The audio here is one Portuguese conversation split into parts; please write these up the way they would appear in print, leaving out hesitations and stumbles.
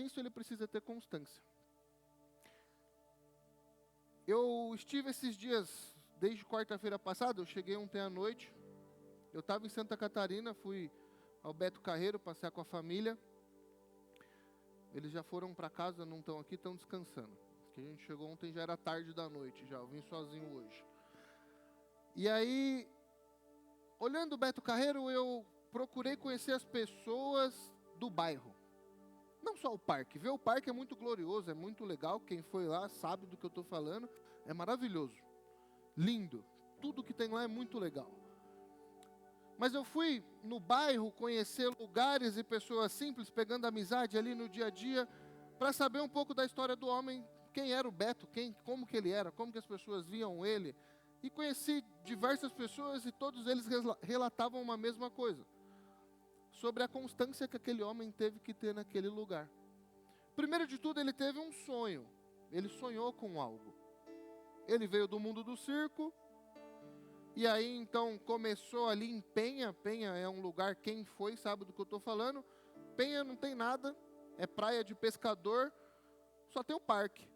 nisso ele precisa ter constância. Eu estive esses dias, desde quarta-feira passada, eu cheguei ontem à noite, eu estava em Santa Catarina, fui ao Beto Carreiro passear com a família. Eles já foram para casa, não estão aqui, estão descansando. Porque a gente chegou ontem, já era tarde da noite, já, eu vim sozinho hoje. E aí, olhando o Beto Carreiro, eu procurei conhecer as pessoas do bairro. Não só o parque. Ver o parque é muito glorioso, é muito legal. Quem foi lá sabe do que eu estou falando. É maravilhoso. Lindo. Tudo que tem lá é muito legal. Mas eu fui no bairro conhecer lugares e pessoas simples, pegando amizade ali no dia a dia, para saber um pouco da história do homem, quem era o Beto, como que ele era, como que as pessoas viam ele. E conheci diversas pessoas e todos eles relatavam uma mesma coisa. Sobre a constância que aquele homem teve que ter naquele lugar. Primeiro de tudo, ele teve um sonho. Ele sonhou com algo. Ele veio do mundo do circo. E aí, então, começou ali em Penha. Penha é um lugar, quem foi sabe do que eu estou falando. Penha não tem nada. É praia de pescador. Só tem o parque.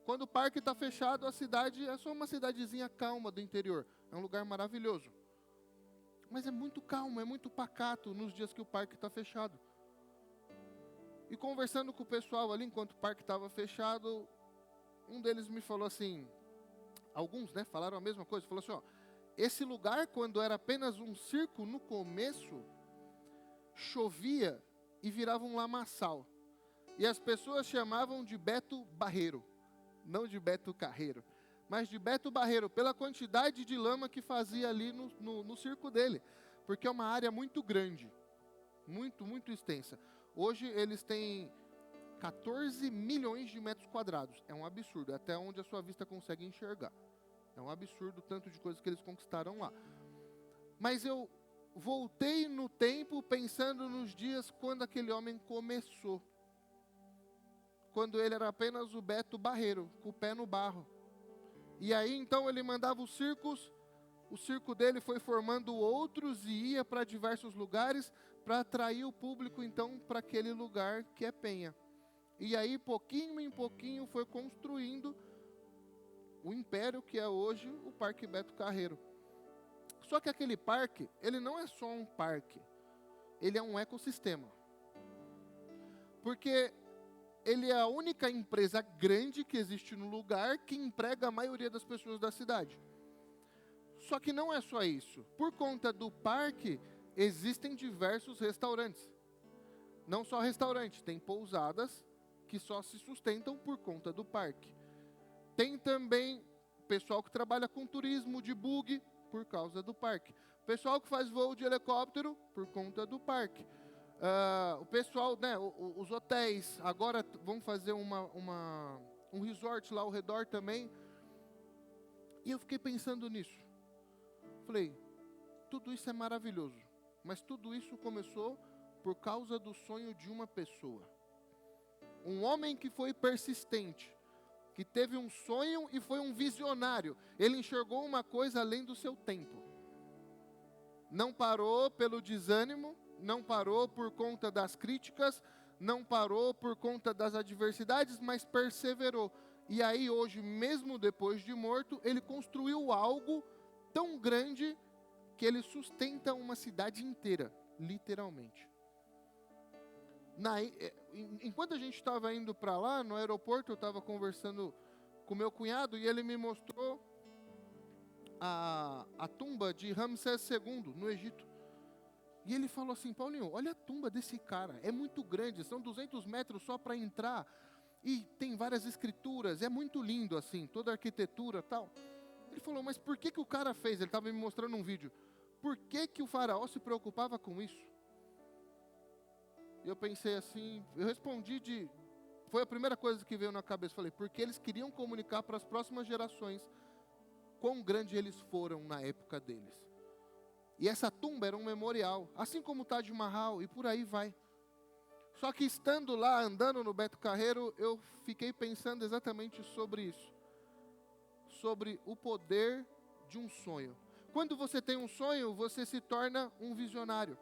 Quando o parque está fechado, a cidade é só uma cidadezinha calma do interior. É um lugar maravilhoso. Mas é muito calmo, é muito pacato nos dias que o parque está fechado. E conversando com o pessoal ali, enquanto o parque estava fechado, um deles me falou assim, alguns, né, falaram a mesma coisa, falou assim, ó, esse lugar, quando era apenas um circo, no começo, chovia e virava um lamaçal. E as pessoas chamavam de Beto Barreiro, não de Beto Carreiro, mas de Beto Barreiro, pela quantidade de lama que fazia ali no circo dele. Porque é uma área muito grande, muito extensa. Hoje eles têm 14 milhões de metros quadrados. É um absurdo, até onde a sua vista consegue enxergar. É um absurdo o tanto de coisas que eles conquistaram lá. Mas eu voltei no tempo pensando nos dias quando aquele homem começou. Quando ele era apenas o Beto Barreiro, com o pé no barro. E aí então ele mandava os circos, o circo dele foi formando outros e ia para diversos lugares para atrair o público então para aquele lugar que é Penha. E aí pouquinho em pouquinho foi construindo o império que é hoje o Parque Beto Carreiro. Só que aquele parque, ele não é só um parque, ele é um ecossistema. Porque ele é a única empresa grande que existe no lugar que emprega a maioria das pessoas da cidade. Só que não é só isso. Por conta do parque, existem diversos restaurantes. Não só restaurantes, tem pousadas que só se sustentam por conta do parque. Tem também pessoal que trabalha com turismo de buggy por causa do parque. Pessoal que faz voo de helicóptero por conta do parque. O pessoal, né, os hotéis, agora vão fazer um resort lá ao redor também. E eu fiquei pensando nisso. Falei, tudo isso é maravilhoso, mas tudo isso começou por causa do sonho de uma pessoa. Um homem que foi persistente, que teve um sonho e foi um visionário. Ele enxergou uma coisa além do seu tempo. Não parou pelo desânimo, não parou por conta das críticas, não parou por conta das adversidades, mas perseverou. E aí hoje, mesmo depois de morto, ele construiu algo tão grande que ele sustenta uma cidade inteira, literalmente. Enquanto a gente estava indo para lá, no aeroporto, eu estava conversando com meu cunhado e ele me mostrou a tumba de Ramsés II, no Egito. E ele falou assim, Paulinho, olha a tumba desse cara, é muito grande, são 200 metros só para entrar, e tem várias escrituras, é muito lindo assim, toda a arquitetura e tal. Ele falou, mas por que o cara fez? Ele estava me mostrando um vídeo. Por que o faraó se preocupava com isso? E eu pensei assim, eu respondi foi a primeira coisa que veio na cabeça. Falei, porque eles queriam comunicar para as próximas gerações quão grande eles foram na época deles. E essa tumba era um memorial, assim como o Taj Mahal, e por aí vai. Só que estando lá, andando no Beto Carreiro, eu fiquei pensando exatamente sobre isso. Sobre o poder de um sonho. Quando você tem um sonho, você se torna um visionário.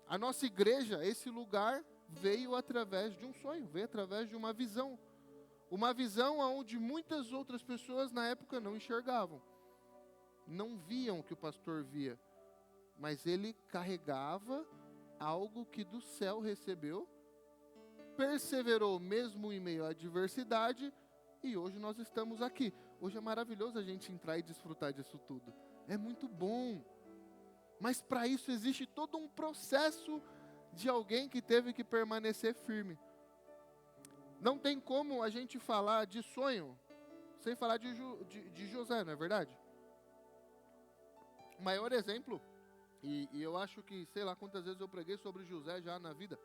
A nossa igreja, esse lugar, veio através de um sonho, veio através de uma visão. Uma visão onde muitas outras pessoas na época não enxergavam. Não viam o que o pastor via. Mas ele carregava algo que do céu recebeu, perseverou mesmo em meio à adversidade, e hoje nós estamos aqui. Hoje é maravilhoso a gente entrar e desfrutar disso tudo. É muito bom. Mas para isso existe todo um processo de alguém que teve que permanecer firme. Não tem como a gente falar de sonho sem falar de José, não é verdade? O maior exemplo, e eu acho que, sei lá quantas vezes eu preguei sobre José já na vida,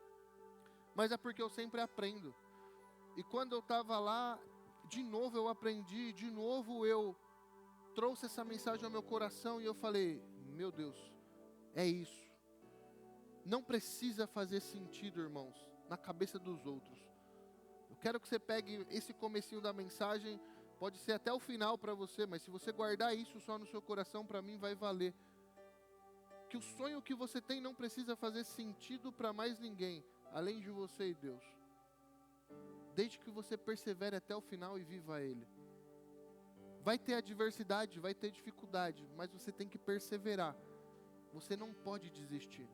mas é porque eu sempre aprendo. E quando eu estava lá, de novo eu aprendi, de novo eu trouxe essa mensagem ao meu coração e eu falei, meu Deus, é isso. Não precisa fazer sentido, irmãos, na cabeça dos outros. Eu quero que você pegue esse comecinho da mensagem, pode ser até o final para você, mas se você guardar isso só no seu coração, para mim vai valer. Que o sonho que você tem não precisa fazer sentido para mais ninguém, além de você e Deus. Desde que você persevere até o final e viva ele. Vai ter adversidade, vai ter dificuldade, mas você tem que perseverar. Você não pode desistir.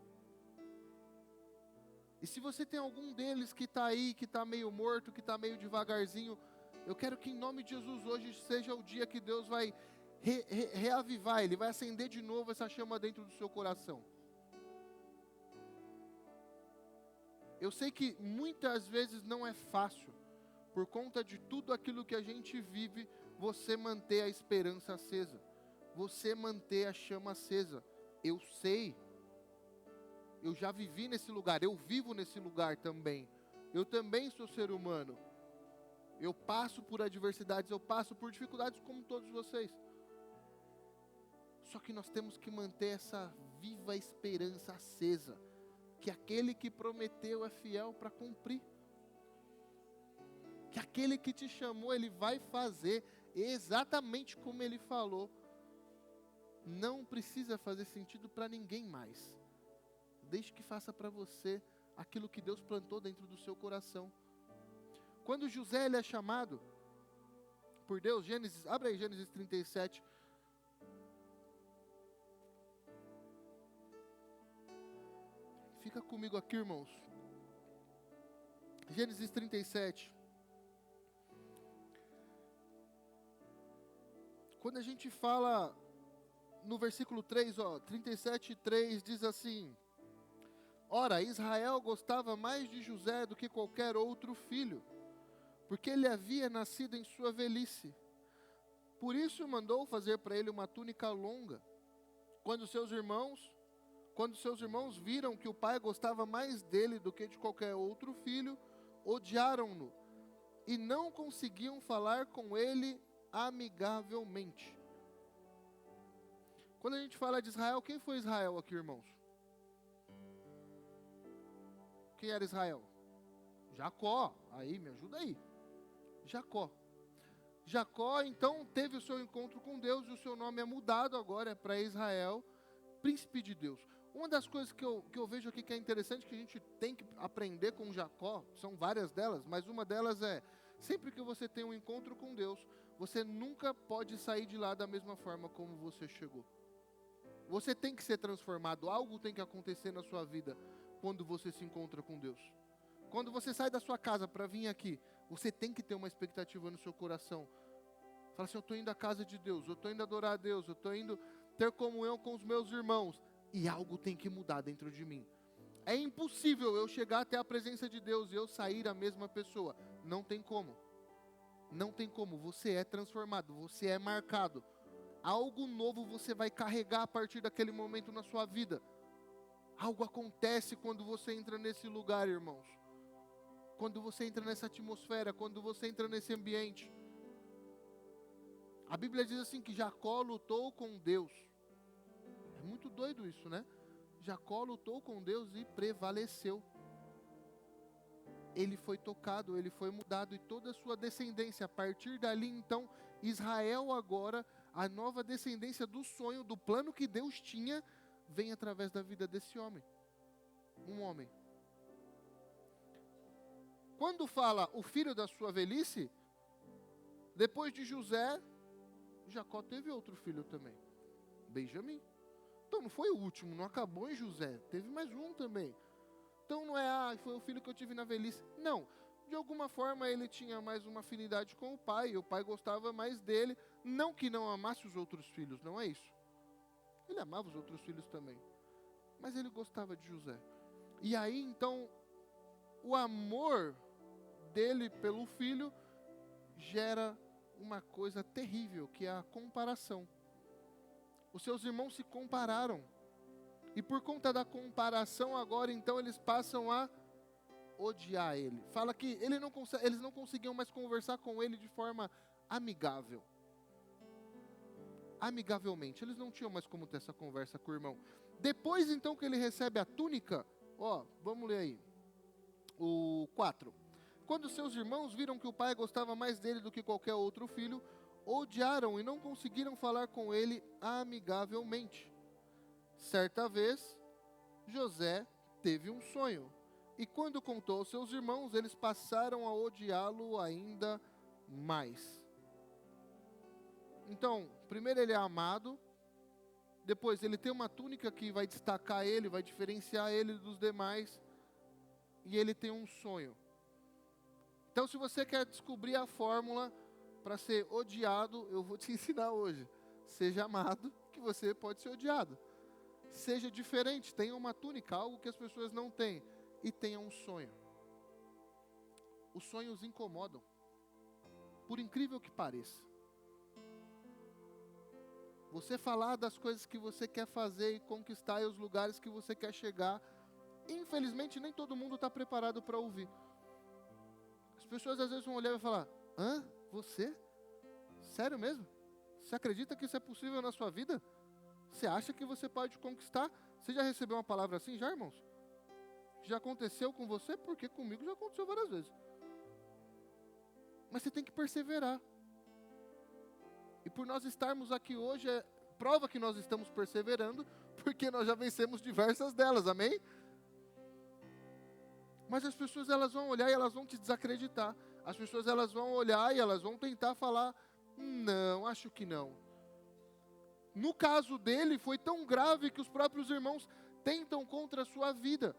E se você tem algum deles que está aí, que está meio morto, que está meio devagarzinho, eu quero que em nome de Jesus hoje seja o dia que Deus vai reavivar, Ele vai acender de novo essa chama dentro do seu coração. Eu sei que muitas vezes não é fácil, por conta de tudo aquilo que a gente vive, você manter a esperança acesa, você manter a chama acesa. Eu sei. Eu já vivi nesse lugar, eu vivo nesse lugar também. Eu também sou ser humano. Eu passo por adversidades, eu passo por dificuldades como todos vocês. Só que nós temos que manter essa viva esperança acesa. Que aquele que prometeu é fiel para cumprir. Que aquele que te chamou, ele vai fazer exatamente como ele falou. Não precisa fazer sentido para ninguém mais. Desde que faça para você aquilo que Deus plantou dentro do seu coração. Quando José ele é chamado por Deus, abre aí Gênesis 37. Fica comigo aqui, irmãos. Gênesis 37. Quando a gente fala no versículo 3, 37:3 diz assim: Ora, Israel gostava mais de José do que qualquer outro filho, porque ele havia nascido em sua velhice. Por isso mandou fazer para ele uma túnica longa. Quando seus irmãos viram que o pai gostava mais dele do que de qualquer outro filho, odiaram-no e não conseguiam falar com ele amigavelmente. Quando a gente fala de Israel, quem foi Israel aqui, irmãos? Quem era Israel? Jacó. Aí, me ajuda aí. Jacó. Jacó, então, teve o seu encontro com Deus e o seu nome é mudado agora para Israel, príncipe de Deus. Uma das coisas que eu vejo aqui que é interessante, que a gente tem que aprender com Jacó, são várias delas, mas uma delas é, sempre que você tem um encontro com Deus, você nunca pode sair de lá da mesma forma como você chegou. Você tem que ser transformado, algo tem que acontecer na sua vida quando você se encontra com Deus. Quando você sai da sua casa para vir aqui, você tem que ter uma expectativa no seu coração. Fala assim, eu estou indo à casa de Deus, eu estou indo adorar a Deus, eu estou indo ter comunhão com os meus irmãos. E algo tem que mudar dentro de mim. É impossível eu chegar até a presença de Deus e eu sair a mesma pessoa. Não tem como. Não tem como. Você é transformado, você é marcado. Algo novo você vai carregar a partir daquele momento na sua vida. Algo acontece quando você entra nesse lugar, irmãos. Quando você entra nessa atmosfera, quando você entra nesse ambiente. A Bíblia diz assim que Jacó lutou com Deus. É muito doido isso, né? Jacó lutou com Deus e prevaleceu. Ele foi tocado, ele foi mudado e toda a sua descendência. A partir dali, então, Israel agora, a nova descendência do sonho, do plano que Deus tinha, vem através da vida desse homem. Um homem. Quando fala o filho da sua velhice, depois de José, Jacó teve outro filho também, Benjamim. Então não foi o último, não acabou em José, teve mais um também. Então não é, foi o filho que eu tive na velhice. Não, de alguma forma ele tinha mais uma afinidade com o pai, e o pai gostava mais dele. Não que não amasse os outros filhos, não é isso. Ele amava os outros filhos também, mas ele gostava de José. E aí então, o amor dele pelo filho gera uma coisa terrível, que é a comparação. Os seus irmãos se compararam. E por conta da comparação agora, então, eles passam a odiar ele. Fala que eles não conseguiam mais conversar com ele de forma amigável. Amigavelmente. Eles não tinham mais como ter essa conversa com o irmão. Depois, então, que ele recebe a túnica, vamos ler aí. O 4. Quando seus irmãos viram que o pai gostava mais dele do que qualquer outro filho, odiaram e não conseguiram falar com ele amigavelmente. Certa vez, José teve um sonho, e quando contou aos seus irmãos, eles passaram a odiá-lo ainda mais. Então, primeiro ele é amado, depois ele tem uma túnica que vai destacar ele, vai diferenciar ele dos demais, e ele tem um sonho. Então, se você quer descobrir a fórmula para ser odiado, eu vou te ensinar hoje. Seja amado, que você pode ser odiado. Seja diferente, tenha uma túnica, algo que as pessoas não têm, e tenha um sonho. Os sonhos incomodam, por incrível que pareça. Você falar das coisas que você quer fazer e conquistar e os lugares que você quer chegar, infelizmente nem todo mundo está preparado para ouvir. As pessoas às vezes vão olhar e falar: hã? Você? Sério mesmo? Você acredita que isso é possível na sua vida? Você acha que você pode conquistar? Você já recebeu uma palavra assim já, irmãos? Já aconteceu com você? Porque comigo já aconteceu várias vezes. Mas você tem que perseverar. E por nós estarmos aqui hoje, é prova que nós estamos perseverando, porque nós já vencemos diversas delas, amém? Mas as pessoas elas vão olhar e elas vão te desacreditar. As pessoas elas vão olhar e elas vão tentar falar: não, acho que não. No caso dele, foi tão grave que os próprios irmãos tentam contra a sua vida.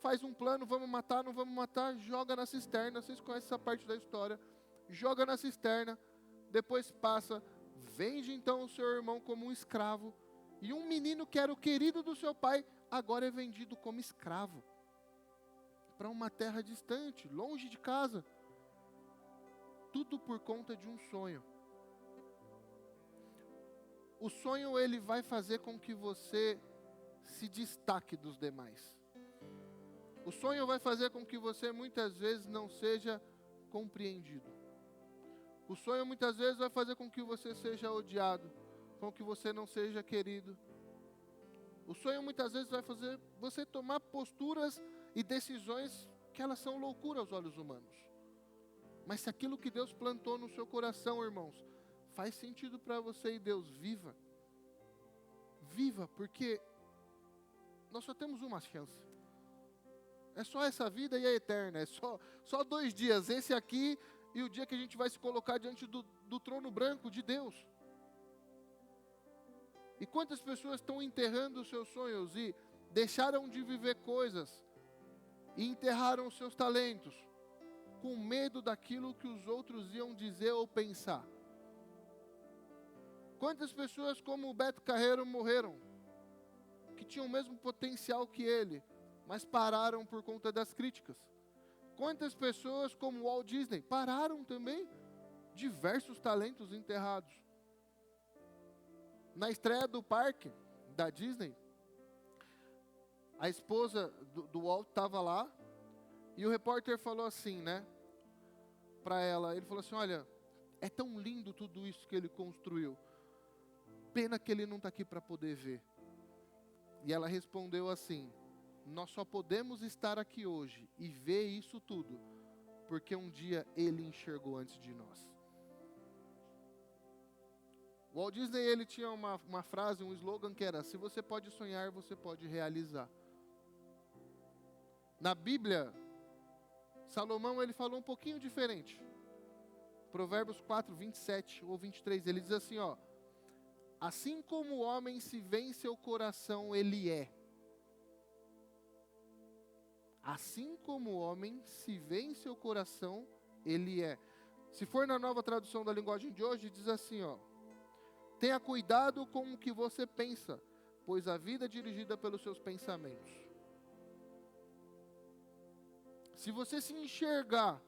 Faz um plano, vamos matar, não vamos matar, joga na cisterna. Vocês conhecem essa parte da história. Joga na cisterna, depois passa, vende então o seu irmão como um escravo. E um menino que era o querido do seu pai, agora é vendido como escravo. Para uma terra distante, longe de casa. Tudo por conta de um sonho. O sonho ele vai fazer com que você se destaque dos demais. O sonho vai fazer com que você muitas vezes não seja compreendido. O sonho muitas vezes vai fazer com que você seja odiado, com que você não seja querido. O sonho muitas vezes vai fazer você tomar posturas e decisões que elas são loucura aos olhos humanos. Mas se aquilo que Deus plantou no seu coração, irmãos, faz sentido para você e Deus, viva. Viva, porque nós só temos uma chance. É só essa vida e a eterna. É só 2 dias, esse aqui e o dia que a gente vai se colocar diante do trono branco de Deus. E quantas pessoas estão enterrando os seus sonhos e deixaram de viver coisas e enterraram os seus talentos com medo daquilo que os outros iam dizer ou pensar? Quantas pessoas como o Beto Carreiro morreram, que tinham o mesmo potencial que ele, mas pararam por conta das críticas? Quantas pessoas como o Walt Disney pararam também? Diversos talentos enterrados. Na estreia do parque da Disney, a esposa do Walt estava lá, e o repórter falou assim, para ela, ele falou assim: olha, é tão lindo tudo isso que ele construiu, pena que ele não está aqui para poder ver. E ela respondeu assim: nós só podemos estar aqui hoje e ver isso tudo, porque um dia ele enxergou antes de nós. O Walt Disney ele tinha uma frase, um slogan que era: se você pode sonhar, você pode realizar. Na Bíblia, Salomão, ele falou um pouquinho diferente. Provérbios 4, 27 ou 23, ele diz assim, ó: assim como o homem se vê em seu coração, ele é. Assim como o homem se vê em seu coração, ele é. Se for na nova tradução da linguagem de hoje, diz assim, ó: tenha cuidado com o que você pensa, pois a vida é dirigida pelos seus pensamentos. Se você se enxergar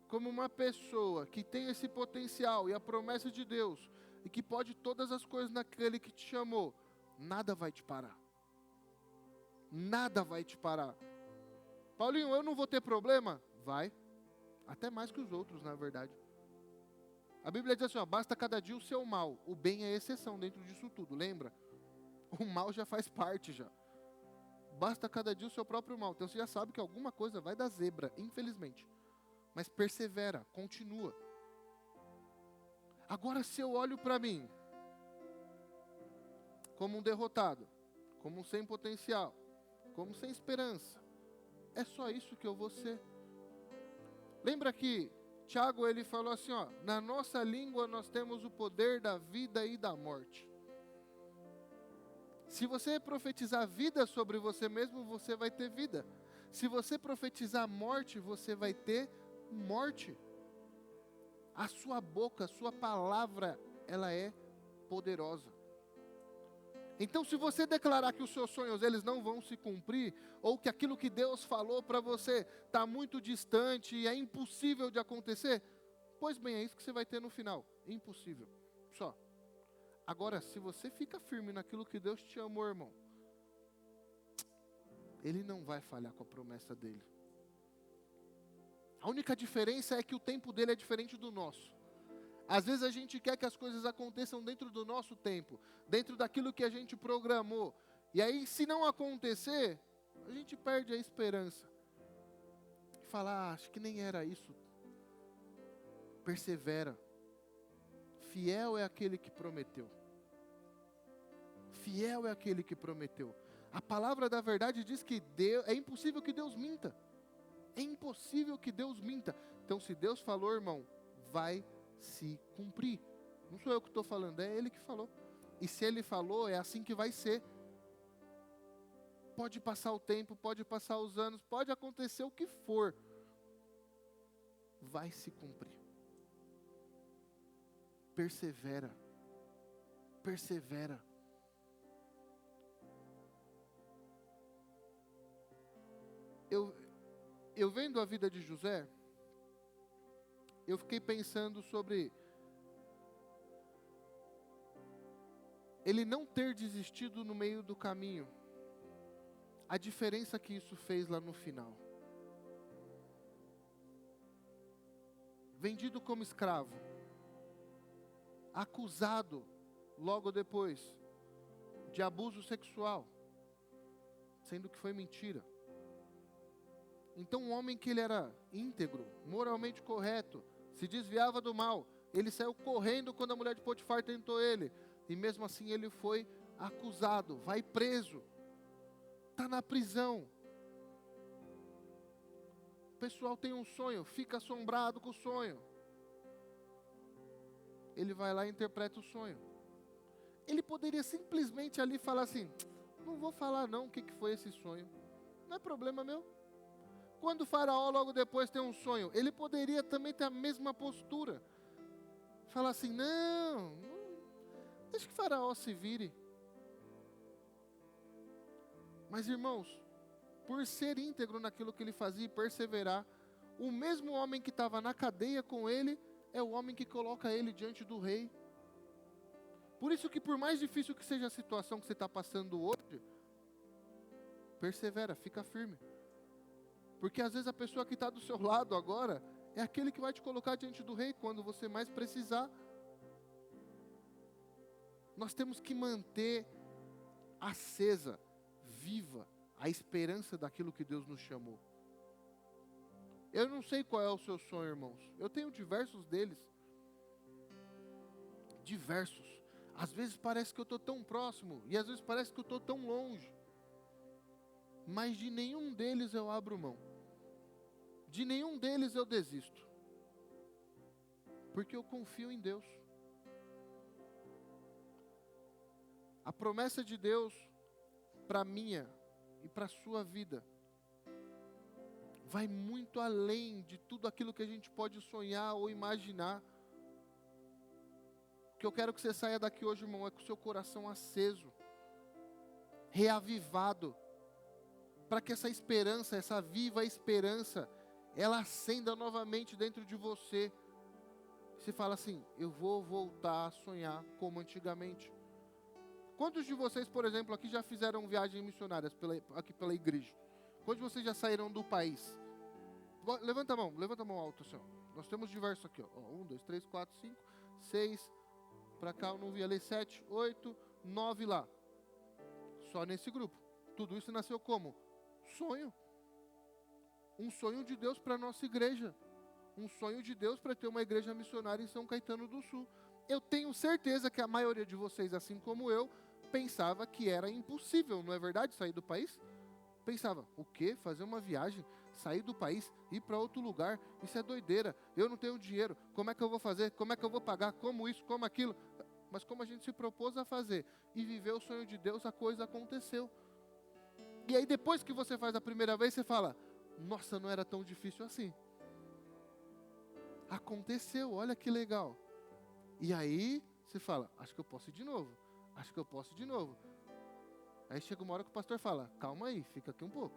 como uma pessoa que tem esse potencial e a promessa de Deus, e que pode todas as coisas naquele que te chamou, nada vai te parar. Nada vai te parar. Paulinho, eu não vou ter problema? Vai. Até mais que os outros, na verdade. A Bíblia diz assim, ó: basta cada dia o seu mal. O bem é exceção dentro disso tudo, lembra? O mal já faz parte já. Basta cada dia o seu próprio mal. Então você já sabe que alguma coisa vai dar zebra, infelizmente. Mas persevera, continua. Agora, se eu olho para mim como um derrotado, como um sem potencial, como sem esperança, é só isso que eu vou ser. Lembra que Tiago, ele falou assim, ó: na nossa língua nós temos o poder da vida e da morte. Se você profetizar vida sobre você mesmo, você vai ter vida. Se você profetizar morte, você vai ter morte. A sua boca, a sua palavra, ela é poderosa. Então, se você declarar que os seus sonhos eles não vão se cumprir, ou que aquilo que Deus falou para você está muito distante e é impossível de acontecer, pois bem, é isso que você vai ter no final. Impossível. Só. Agora, se você fica firme naquilo que Deus te chamou, irmão, Ele não vai falhar com a promessa dEle. A única diferença é que o tempo dEle é diferente do nosso. Às vezes a gente quer que as coisas aconteçam dentro do nosso tempo, dentro daquilo que a gente programou. E aí, se não acontecer, a gente perde a esperança. E fala, acho que nem era isso. Persevera. Fiel é aquele que prometeu. Fiel é aquele que prometeu. A palavra da verdade diz que é impossível que Deus minta. É impossível que Deus minta. Então, se Deus falou, irmão, vai se cumprir. Não sou eu que estou falando, é Ele que falou. E se Ele falou, é assim que vai ser. Pode passar o tempo, pode passar os anos, pode acontecer o que for. Vai se cumprir. Persevera. Persevera. Eu vendo a vida de José, eu fiquei pensando sobre ele não ter desistido no meio do caminho. A diferença que isso fez lá no final. Vendido como escravo. Acusado logo depois de abuso sexual, sendo que foi mentira. Então um homem que ele era íntegro, moralmente correto, se desviava do mal, ele saiu correndo quando a mulher de Potifar tentou ele, e mesmo assim ele foi acusado, vai preso, está na prisão. O pessoal tem um sonho, fica assombrado com o sonho. Ele vai lá e interpreta o sonho. Ele poderia simplesmente ali falar assim, não vou falar não o que foi esse sonho, não é problema meu. Quando o faraó logo depois tem um sonho, ele poderia também ter a mesma postura. Falar assim, não, deixa que o faraó se vire. Mas irmãos, por ser íntegro naquilo que ele fazia e perseverar, o mesmo homem que estava na cadeia com ele, é o homem que coloca ele diante do rei. Por isso que por mais difícil que seja a situação que você está passando hoje, persevera, fica firme. Porque às vezes a pessoa que está do seu lado agora, é aquele que vai te colocar diante do rei quando você mais precisar. Nós temos que manter acesa, viva, a esperança daquilo que Deus nos chamou. Eu não sei qual é o seu sonho, irmãos. Eu tenho diversos deles. Diversos. Às vezes parece que eu estou tão próximo, e às vezes parece que eu estou tão longe. Mas de nenhum deles eu abro mão. de nenhum deles eu desisto. Porque eu confio em Deus. A promessa de Deus para a minha e para a sua vida vai muito além de tudo aquilo que a gente pode sonhar ou imaginar. O que eu quero que você saia daqui hoje, irmão, é com o seu coração aceso, reavivado, para que essa esperança, essa viva esperança, ela acenda novamente dentro de você. Você fala assim, eu vou voltar a sonhar como antigamente. Quantos de vocês, por exemplo, aqui já fizeram viagens missionárias aqui pela igreja? Quantos de vocês já saíram do país? Levanta a mão alto assim, ó. Nós temos diversos aqui, ó. 1, 2, 3, 4, 5, 6, para cá eu não vi ali, 7, 8, 9 lá. Só nesse grupo. Tudo isso nasceu como? Sonho. Um sonho de Deus para a nossa igreja. Um sonho de Deus para ter uma igreja missionária em São Caetano do Sul. Eu tenho certeza que a maioria de vocês, assim como eu, pensava que era impossível, não é verdade, sair do país? Pensava, o quê? Fazer uma viagem, sair do país, ir para outro lugar, isso é doideira, eu não tenho dinheiro, como é que eu vou fazer, como é que eu vou pagar, como isso, como aquilo? Mas como a gente se propôs a fazer e viver o sonho de Deus, a coisa aconteceu. E aí depois que você faz a primeira vez, você fala, nossa, não era tão difícil assim. Aconteceu, olha que legal. E aí você fala, acho que eu posso ir de novo, acho que eu posso ir de novo. Aí chega uma hora que o pastor fala, calma aí, fica aqui um pouco.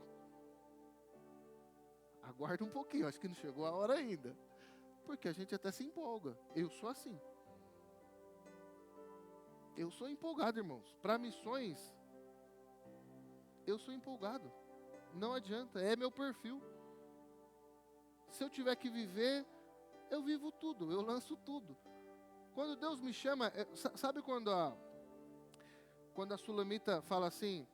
Aguarda um pouquinho, acho que não chegou a hora ainda. Porque a gente até se empolga. Eu sou assim. Eu sou empolgado, irmãos. Para missões, eu sou empolgado. Não adianta, é meu perfil. Se eu tiver que viver, eu vivo tudo, eu lanço tudo. Quando Deus me chama, sabe quando a Sulamita fala assim,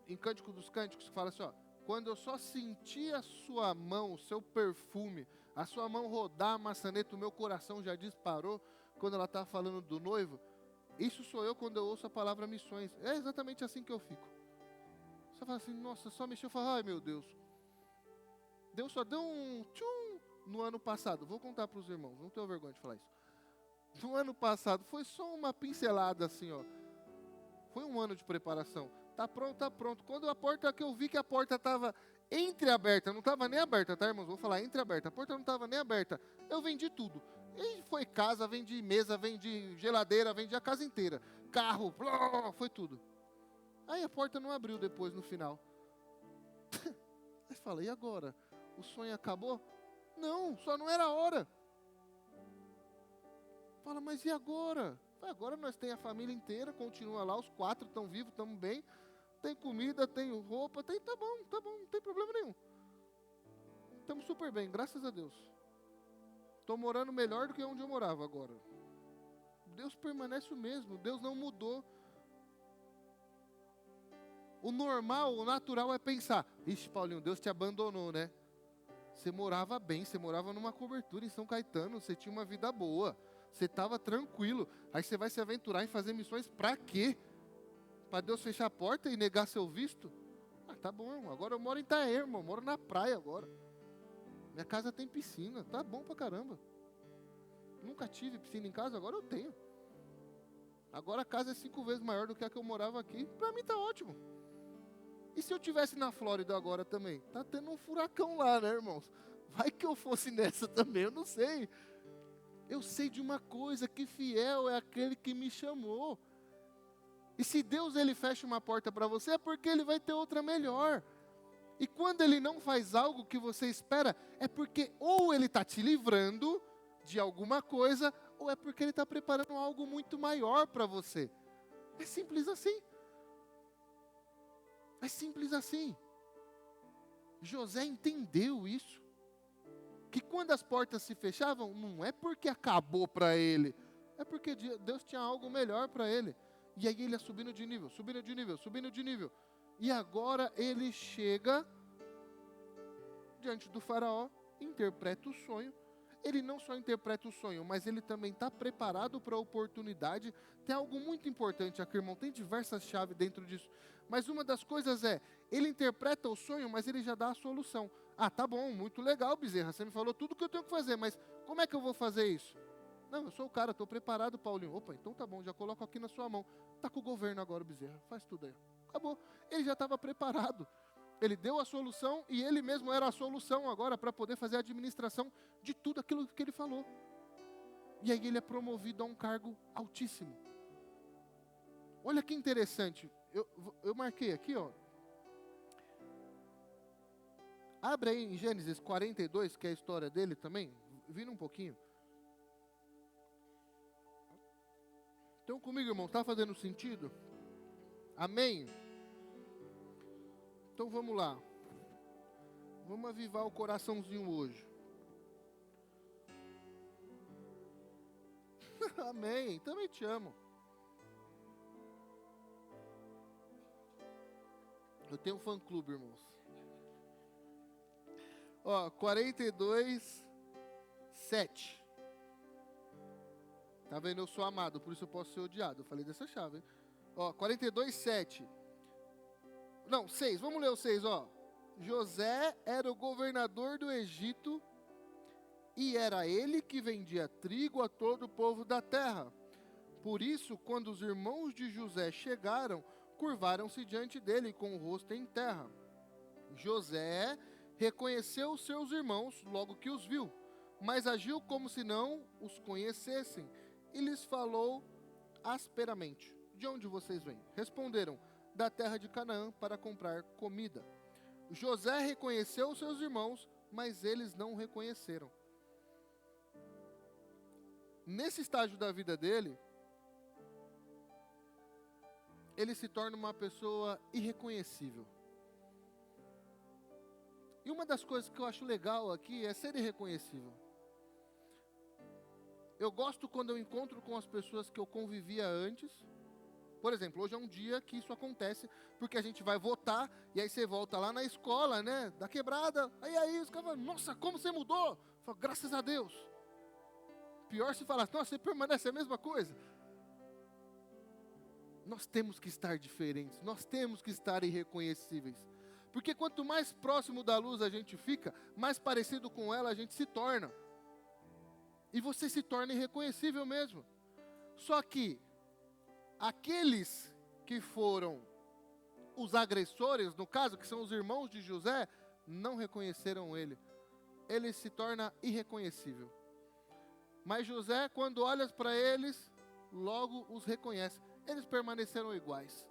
em Cântico dos Cânticos, fala assim, ó, quando eu só senti a sua mão, o seu perfume, a sua mão rodar a maçaneta, o meu coração já disparou, quando ela está falando do noivo, isso sou eu quando eu ouço a palavra missões. É exatamente assim que eu fico. Você fala assim, nossa, só mexeu, eu falo, ai meu Deus. Deus só deu um tchum no ano passado. Vou contar para os irmãos, não tenho vergonha de falar isso. No ano passado, foi só uma pincelada assim, ó. Foi um ano de preparação. Tá pronto, tá pronto. Quando a porta, que eu vi que a porta estava entreaberta, não estava nem aberta, tá, irmãos? Vou falar entreaberta. A porta não estava nem aberta. Eu vendi tudo. E foi casa, vendi mesa, vendi geladeira, vendi a casa inteira. Carro, foi tudo. Aí a porta não abriu depois, no final. Aí fala, e agora? O sonho acabou? Não, só não era a hora. Fala, mas e agora? Agora nós temos a família inteira, continua lá, os 4 estão vivos, estamos bem. Tem comida, tem roupa, tá bom, não tem problema nenhum. Estamos super bem, graças a Deus. Estou morando melhor do que onde eu morava agora. Deus permanece o mesmo, Deus não mudou. O normal, o natural é pensar, ixi, Paulinho, Deus te abandonou, né? Você morava bem, você morava numa cobertura em São Caetano, você tinha uma vida boa, você estava tranquilo. Aí você vai se aventurar em fazer missões para quê? Para Deus fechar a porta e negar seu visto? Ah, tá bom, irmão, agora eu moro em Itaé, irmão, eu moro na praia agora. Minha casa tem piscina, tá bom pra caramba. Nunca tive piscina em casa, agora eu tenho. Agora a casa é 5 vezes maior do que a que eu morava aqui, para mim tá ótimo. E se eu tivesse na Flórida agora também? Tá tendo um furacão lá, né, irmãos? Vai que eu fosse nessa também, eu não sei. Eu sei de uma coisa, que fiel é aquele que me chamou. E se Deus ele fecha uma porta para você, é porque ele vai ter outra melhor. E quando ele não faz algo que você espera, é porque ou ele está te livrando de alguma coisa, ou é porque ele está preparando algo muito maior para você. É simples assim. É simples assim. José entendeu isso. Que quando as portas se fechavam, não é porque acabou para ele, é porque Deus tinha algo melhor para ele. E aí ele ia subindo de nível, subindo de nível, subindo de nível. E agora ele chega diante do faraó, interpreta o sonho. Ele não só interpreta o sonho, mas ele também está preparado para a oportunidade. Tem algo muito importante aqui, irmão, tem diversas chaves dentro disso. Mas uma das coisas é, ele interpreta o sonho, mas ele já dá a solução. Ah, tá bom, muito legal, Bezerra, você me falou tudo o que eu tenho que fazer, mas como é que eu vou fazer isso? Não, eu sou o cara, estou preparado, Paulinho. Opa, então tá bom, já coloco aqui na sua mão. Tá com o governo agora, Bezerra, faz tudo aí. Acabou. Ele já estava preparado. Ele deu a solução e ele mesmo era a solução agora para poder fazer a administração de tudo aquilo que ele falou. E aí ele é promovido a um cargo altíssimo. Olha que interessante. Eu marquei aqui, ó. Abre aí em Gênesis 42, que é a história dele também. Vira um pouquinho. Então comigo, irmão, está fazendo sentido? Amém? Então vamos lá. Vamos avivar o coraçãozinho hoje. Amém. Também te amo. Eu tenho um fã-clube, irmãos. Ó, 42, 7. Tá vendo? Eu sou amado, por isso eu posso ser odiado. Eu falei dessa chave, hein? Ó, 42, 7. Não, 6. Vamos ler o 6, ó. José era o governador do Egito e era ele que vendia trigo a todo o povo da terra. Por isso, quando os irmãos de José chegaram, curvaram-se diante dele com o rosto em terra. José reconheceu os seus irmãos logo que os viu, mas agiu como se não os conhecessem e lhes falou asperamente: de onde vocês vêm? Responderam: da terra de Canaã, para comprar comida. José reconheceu os seus irmãos, mas eles não o reconheceram. Nesse estágio da vida dele, ele se torna uma pessoa irreconhecível. E uma das coisas que eu acho legal aqui é ser irreconhecível. Eu gosto quando eu encontro com as pessoas que eu convivia antes. Por exemplo, hoje é um dia que isso acontece, porque a gente vai votar, e aí você volta lá na escola, né, da quebrada, aí os caras falam: nossa, como você mudou? Eu falo: graças a Deus. Pior se falar: nossa, você permanece a mesma coisa. Nós temos que estar diferentes, nós temos que estar irreconhecíveis. Porque quanto mais próximo da luz a gente fica, mais parecido com ela a gente se torna. E você se torna irreconhecível mesmo. Só que aqueles que foram os agressores, no caso, que são os irmãos de José, não reconheceram ele. Ele se torna irreconhecível. Mas José, quando olha para eles, logo os reconhece. Eles permaneceram iguais.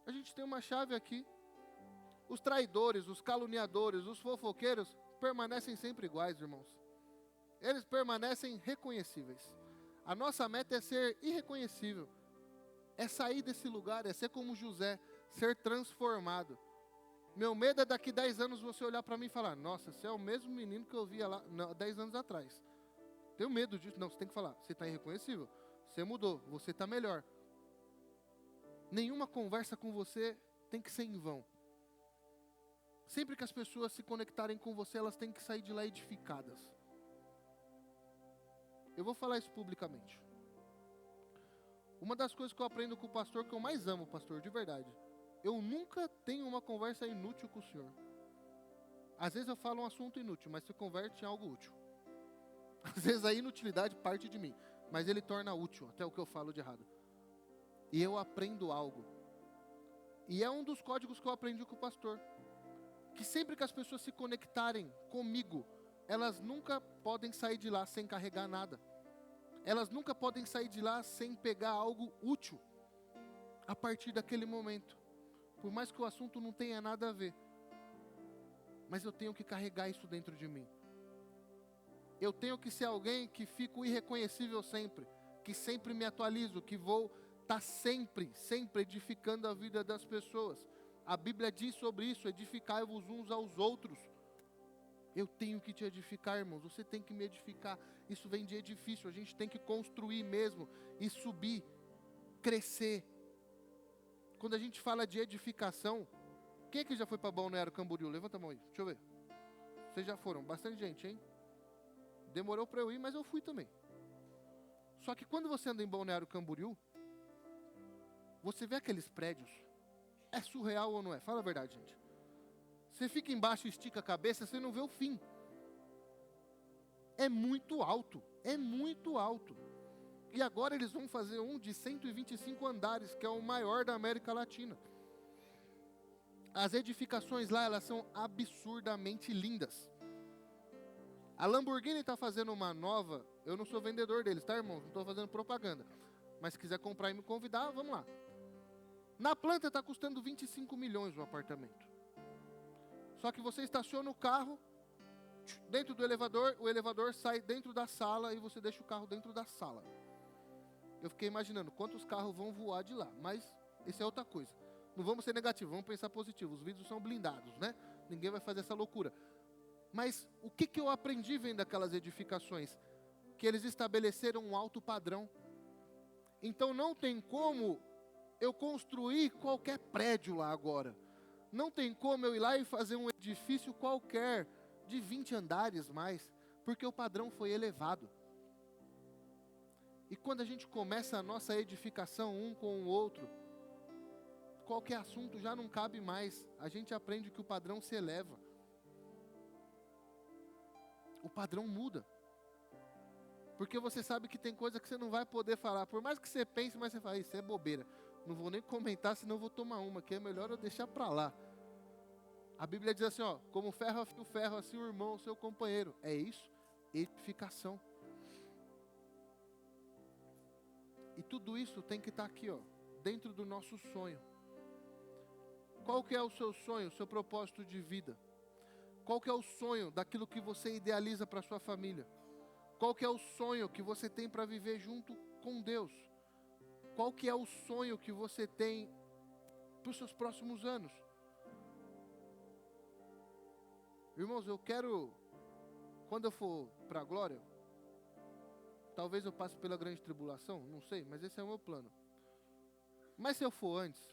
A gente tem uma chave aqui. Os traidores, os caluniadores, os fofoqueiros permanecem sempre iguais, irmãos. Eles permanecem reconhecíveis. A nossa meta é ser irreconhecível. É sair desse lugar, é ser como José, ser transformado. Meu medo é daqui 10 anos você olhar para mim e falar: nossa, você é o mesmo menino que eu via lá 10 anos atrás. Tenho medo disso. Não, você tem que falar: você está irreconhecível, você mudou, você está melhor. Nenhuma conversa com você tem que ser em vão. Sempre que as pessoas se conectarem com você, elas têm que sair de lá edificadas. Eu vou falar isso publicamente. Uma das coisas que eu aprendo com o pastor, que eu mais amo, pastor, de verdade: eu nunca tenho uma conversa inútil com o senhor. Às vezes eu falo um assunto inútil, mas se converte em algo útil. Às vezes a inutilidade parte de mim, mas ele torna útil até o que eu falo de errado. E eu aprendo algo. E é um dos códigos que eu aprendi com o pastor. Que sempre que as pessoas se conectarem comigo, elas nunca podem sair de lá sem carregar nada. Elas nunca podem sair de lá sem pegar algo útil. A partir daquele momento. Por mais que o assunto não tenha nada a ver. Mas eu tenho que carregar isso dentro de mim. Eu tenho que ser alguém que fico irreconhecível sempre. Que sempre me atualizo, que vou estar sempre edificando a vida das pessoas. A Bíblia diz sobre isso: edificai-vos uns aos outros. Eu tenho que te edificar, irmãos. Você tem que me edificar. Isso vem de edifício. A gente tem que construir mesmo e subir, crescer. Quando a gente fala de edificação, quem é que já foi para Balneário Camboriú? Levanta a mão aí, deixa eu ver. Vocês já foram, bastante gente, hein? Demorou para eu ir, mas eu fui também. Só que quando você anda em Balneário Camboriú, você vê aqueles prédios. É surreal ou não é? Fala a verdade, gente. Você fica embaixo e estica a cabeça, você não vê o fim. É muito alto, é muito alto. E agora eles vão fazer um de 125 andares, que é o maior da América Latina. As edificações lá, elas são absurdamente lindas. A Lamborghini está fazendo uma nova, eu não sou vendedor deles, tá, irmãos? Não estou fazendo propaganda. Mas se quiser comprar e me convidar, vamos lá. Na planta está custando 25 milhões o apartamento. Só que você estaciona o carro dentro do elevador, o elevador sai dentro da sala e você deixa o carro dentro da sala. Eu fiquei imaginando quantos carros vão voar de lá, mas isso é outra coisa. Não vamos ser negativos, vamos pensar positivo. Os vidros são blindados, né? Ninguém vai fazer essa loucura. Mas o que eu aprendi vendo aquelas edificações? Que eles estabeleceram um alto padrão. Então não tem como eu construir qualquer prédio lá agora. Não tem como eu ir lá e fazer um edifício qualquer de 20 andares mais, porque o padrão foi elevado. E quando a gente começa a nossa edificação um com o outro, qualquer assunto já não cabe mais. A gente aprende que o padrão se eleva. O padrão muda. Porque você sabe que tem coisa que você não vai poder falar. Por mais que você pense, mas você fala, isso é bobeira. Não vou nem comentar, senão eu vou tomar uma, que é melhor eu deixar para lá. A Bíblia diz assim, ó, como ferro afia o ferro, assim o irmão, o seu companheiro. É isso, edificação. E tudo isso tem que estar aqui, ó, dentro do nosso sonho. Qual que é o seu sonho, o seu propósito de vida? Qual que é o sonho daquilo que você idealiza para a sua família? Qual que é o sonho que você tem para viver junto com Deus? Qual que é o sonho que você tem para os seus próximos anos? Irmãos, eu quero, quando eu for para a glória, talvez eu passe pela grande tribulação, não sei, mas esse é o meu plano. Mas se eu for antes,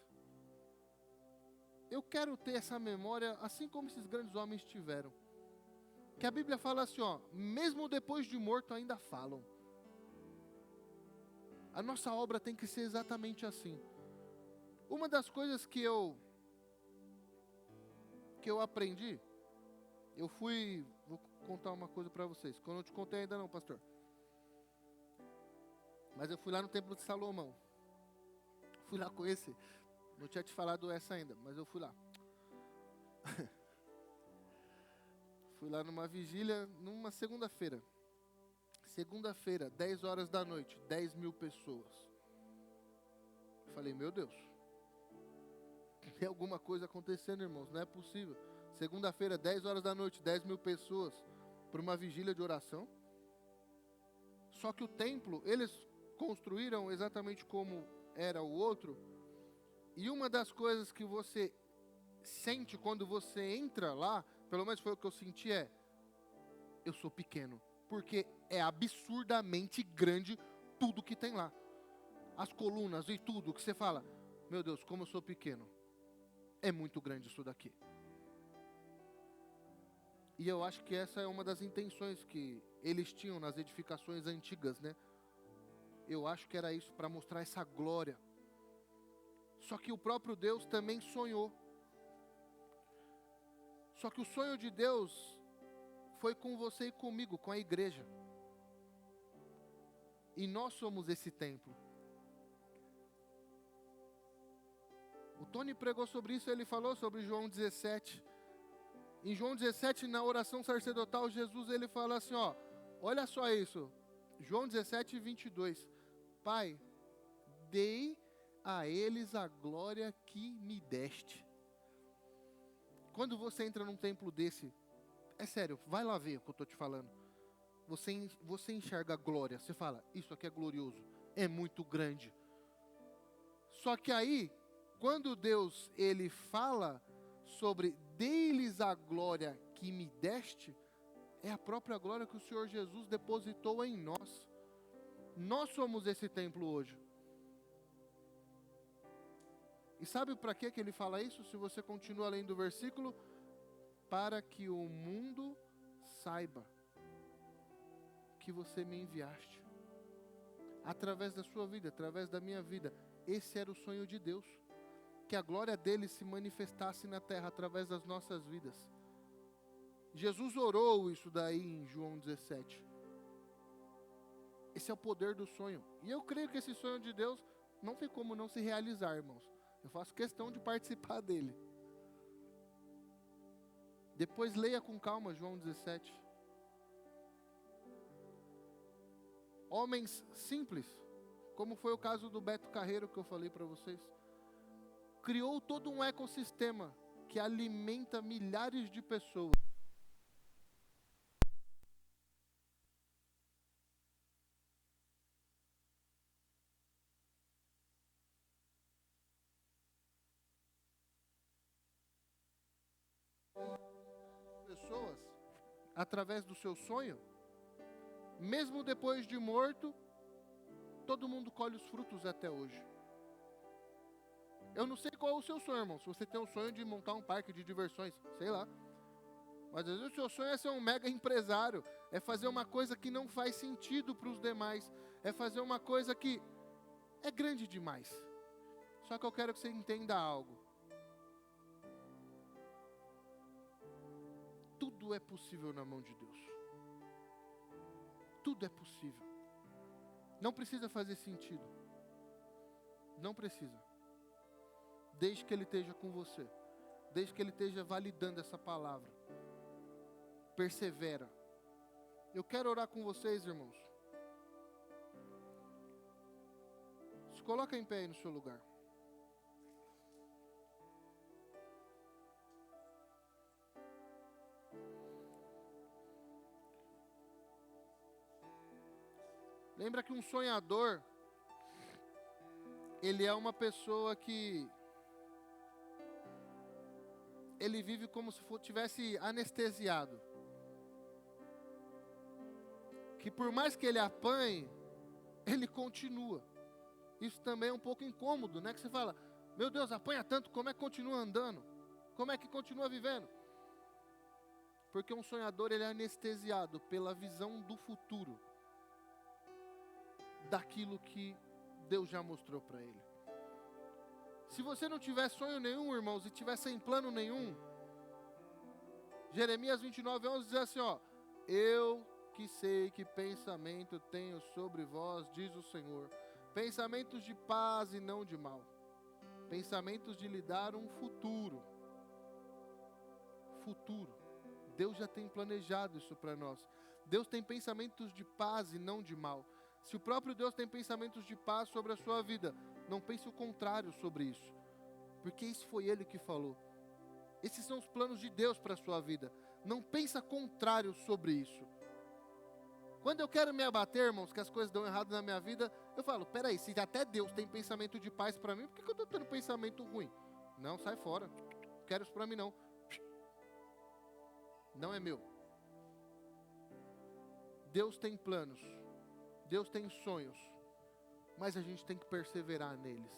eu quero ter essa memória assim como esses grandes homens tiveram. Que a Bíblia fala assim, ó, mesmo depois de morto ainda falam. A nossa obra tem que ser exatamente assim. Uma das coisas que eu aprendi, vou contar uma coisa para vocês. Quando eu te contei ainda não, pastor. Mas eu fui lá no Templo de Salomão. Fui lá conhecer. Não tinha te falado essa ainda, mas eu fui lá. Fui lá numa vigília, numa segunda-feira. Segunda-feira, 10 horas da noite, 10 mil pessoas. Eu falei, meu Deus. Tem alguma coisa acontecendo, irmãos, não é possível. Segunda-feira, 10 horas da noite, 10 mil pessoas, para uma vigília de oração. Só que o templo, eles construíram exatamente como era o outro. E uma das coisas que você sente quando você entra lá, pelo menos foi o que eu senti, eu sou pequeno. Porque é absurdamente grande tudo que tem lá. As colunas e tudo que você fala, meu Deus, como eu sou pequeno. É muito grande isso daqui. E eu acho que essa é uma das intenções que eles tinham nas edificações antigas, né? Eu acho que era isso, para mostrar essa glória. Só que o próprio Deus também sonhou. Só que o sonho de Deus foi com você e comigo, com a igreja. E nós somos esse templo. O Tony pregou sobre isso, ele falou sobre João 17. Em João 17, na oração sacerdotal, Jesus ele fala assim, ó, olha só isso. João 17, 22. Pai, dei a eles a glória que me deste. Quando você entra num templo desse, é sério, vai lá ver o que eu estou te falando. Você enxerga a glória, você fala, isso aqui é glorioso, é muito grande. Só que aí, quando Deus ele fala sobre dei-lhes a glória que me deste, é a própria glória que o Senhor Jesus depositou em nós. Nós somos esse templo hoje. E sabe para que ele fala isso? Se você continua lendo o versículo, para que o mundo saiba que você me enviaste. Através da sua vida, através da minha vida. Esse era o sonho de Deus. que a glória dele se manifestasse na terra através das nossas vidas. Jesus orou isso daí em João 17. Esse é o poder do sonho. E eu creio que esse sonho de Deus não tem como não se realizar, irmãos. Eu faço questão de participar dele. Depois leia com calma João 17. Homens simples, como foi o caso do Beto Carreiro que eu falei para vocês, criou todo um ecossistema que alimenta milhares de pessoas. Pessoas, através do seu sonho, mesmo depois de morto, todo mundo colhe os frutos até hoje. Eu não sei qual é o seu sonho, irmão. Se você tem um sonho de montar um parque de diversões, sei lá. Mas às vezes o seu sonho é ser um mega empresário, é fazer uma coisa que não faz sentido para os demais, é fazer uma coisa que é grande demais. Só que eu quero que você entenda algo. Tudo é possível na mão de Deus. Tudo é possível. Não precisa fazer sentido. Não precisa. Desde que Ele esteja com você. Desde que Ele esteja validando essa palavra. Persevera. Eu quero orar com vocês, irmãos. Se coloca em pé aí no seu lugar. Lembra que um sonhador, ele é uma pessoa que ele vive como se tivesse anestesiado. Que por mais que ele apanhe, ele continua. Isso também é um pouco incômodo, né? Que você fala, meu Deus, apanha tanto, como é que continua andando? Como é que continua vivendo? Porque um sonhador, ele é anestesiado pela visão do futuro. Daquilo que Deus já mostrou para ele. Se você não tiver sonho nenhum, irmãos, e tiver sem plano nenhum, Jeremias 29:11 diz assim, ó, eu que sei que pensamento tenho sobre vós, diz o Senhor, pensamentos de paz e não de mal, pensamentos de lhe dar um futuro. Futuro. Deus já tem planejado isso para nós. Deus tem pensamentos de paz e não de mal. Se o próprio Deus tem pensamentos de paz sobre a sua vida, não pense o contrário sobre isso. Porque isso foi Ele que falou. Esses são os planos de Deus para a sua vida. Não pensa contrário sobre isso. Quando eu quero me abater, irmãos, que as coisas dão errado na minha vida, eu falo, peraí, se até Deus tem pensamento de paz para mim, por que eu estou tendo pensamento ruim? Não, sai fora. Não quero isso para mim não. Não é meu. Deus tem planos. Deus tem sonhos, mas a gente tem que perseverar neles.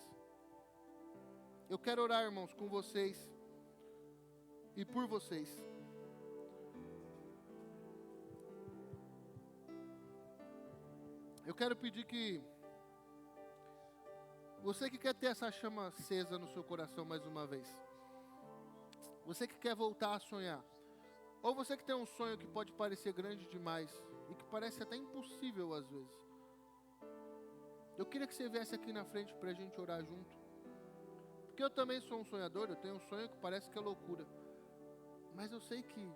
Eu quero orar, irmãos, com vocês e por vocês. Eu quero pedir que você que quer ter essa chama acesa no seu coração mais uma vez, você que quer voltar a sonhar, ou você que tem um sonho que pode parecer grande demais, e que parece até impossível às vezes. Eu queria que você viesse aqui na frente para a gente orar junto. Porque eu também sou um sonhador, eu tenho um sonho que parece que é loucura. Mas eu sei que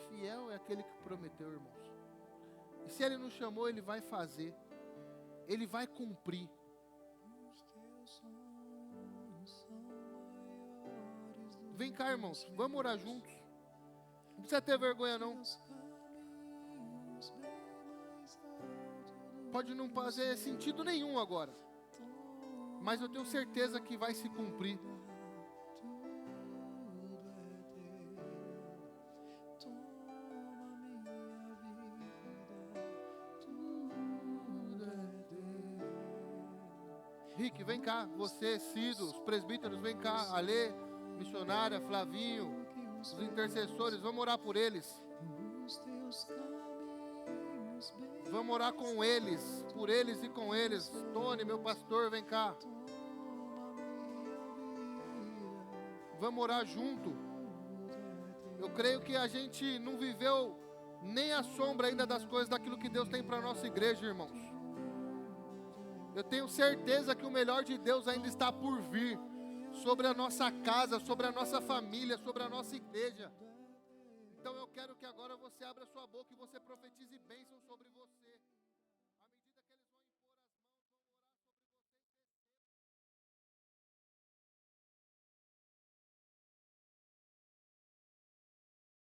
fiel é aquele que prometeu, irmãos. E se Ele nos chamou, Ele vai fazer. Ele vai cumprir. Vem cá, irmãos, vamos orar juntos. Não precisa ter vergonha não. Pode não fazer sentido nenhum agora, mas eu tenho certeza que vai se cumprir. Rick, vem cá, você, Cido, os presbíteros, vem cá, Alê, missionária, Flavinho, os intercessores, vamos orar por eles. Vamos orar com eles, por eles e com eles. Tony, meu pastor, vem cá. Vamos orar junto. Eu creio que a gente não viveu nem a sombra ainda das coisas daquilo que Deus tem para a nossa igreja, irmãos. Eu tenho certeza que o melhor de Deus ainda está por vir sobre a nossa casa, sobre a nossa família, sobre a nossa igreja. Então eu quero que agora você abra sua boca e você profetize bênção sobre você.